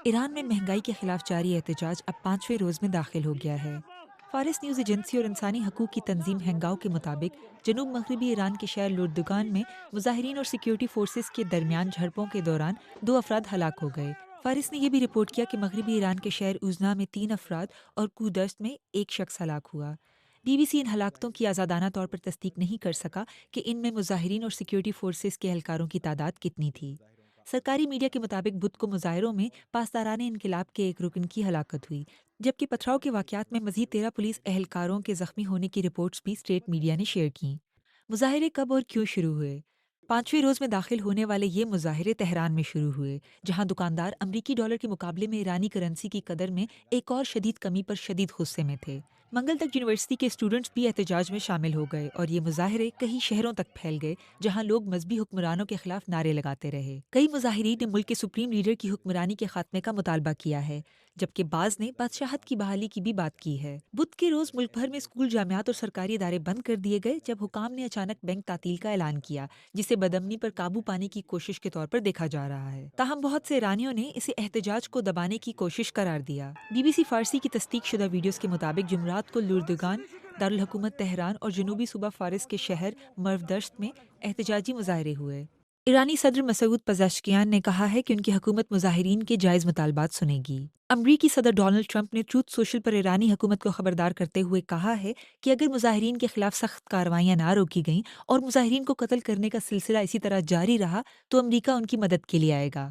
ایران میں مہنگائی کے خلاف جاری احتجاج اب 5ویں روز میں داخل ہو گیا ہے۔ فارس نیوز ایجنسی اور انسانی حقوق کی تنظیم ہنگاؤ کے مطابق جنوب مغربی ایران کے شہر لردگان میں مظاہرین اور سیکیورٹی فورسز کے درمیان جھڑپوں کے دوران 2 افراد ہلاک ہو گئے۔ فارس نے یہ بھی رپورٹ کیا کہ مغربی ایران کے شہر اوزنا میں 3 افراد اور کودرست میں ایک شخص ہلاک ہوا۔ بی بی سی ان ہلاکتوں کی آزادانہ طور پر تصدیق نہیں کر سکا کہ ان میں مظاہرین اور سیکیورٹی فورسز کے اہلکاروں کی تعداد کتنی تھی۔ سرکاری میڈیا کے مطابق بدھ کو مظاہروں میں پاسداران انقلاب کے ایک رکن کی ہلاکت ہوئی، جبکہ پتھراؤ کے واقعات میں مزید 13 پولیس اہلکاروں کے زخمی ہونے کی رپورٹس بھی اسٹیٹ میڈیا نے شیئر کیں۔ مظاہرے کب اور کیوں شروع ہوئے؟ 5ویں روز میں داخل ہونے والے یہ مظاہرے تہران میں شروع ہوئے، جہاں دکاندار امریکی ڈالر کے مقابلے میں ایرانی کرنسی کی قدر میں ایک اور شدید کمی پر شدید غصے میں تھے۔ منگل تک یونیورسٹی کے اسٹوڈنٹس بھی احتجاج میں شامل ہو گئے اور یہ مظاہرے کئی شہروں تک پھیل گئے، جہاں لوگ مذہبی حکمرانوں کے خلاف نعرے لگاتے رہے۔ کئی مظاہرین نے ملک کے سپریم لیڈر کی حکمرانی کے خاتمے کا مطالبہ کیا ہے، جبکہ بعض نے بادشاہت کی بحالی کی بھی بات کی ہے۔ بدھ کے روز ملک بھر میں اسکول، جامعات اور سرکاری ادارے بند کر دیے گئے جب حکام نے اچانک بینک تعطیل کا اعلان کیا، جسے بدامنی پر قابو پانے کی کوشش کے طور پر دیکھا جا رہا ہے۔ تاہم بہت سے ایرانیوں نے اسے احتجاج کو دبانے کی کوشش قرار دیا۔ بی بی سی فارسی کی تصدیق شدہ ویڈیوز کے مطابق جمعرات کو لردگان، دارالحکومت تہران اور جنوبی صوبہ فارس کے شہر مرودشت میں احتجاجی مظاہرے ہوئے۔ ایرانی صدر مسعود پزشکیان نے کہا ہے کہ ان کی حکومت مظاہرین کے جائز مطالبات سنے گی۔ امریکی صدر ڈونلڈ ٹرمپ نے ٹروتھ سوشل پر ایرانی حکومت کو خبردار کرتے ہوئے کہا ہے کہ اگر مظاہرین کے خلاف سخت کارروائیاں نہ روکی گئیں اور مظاہرین کو قتل کرنے کا سلسلہ اسی طرح جاری رہا تو امریکہ ان کی مدد کے لیے آئے گا۔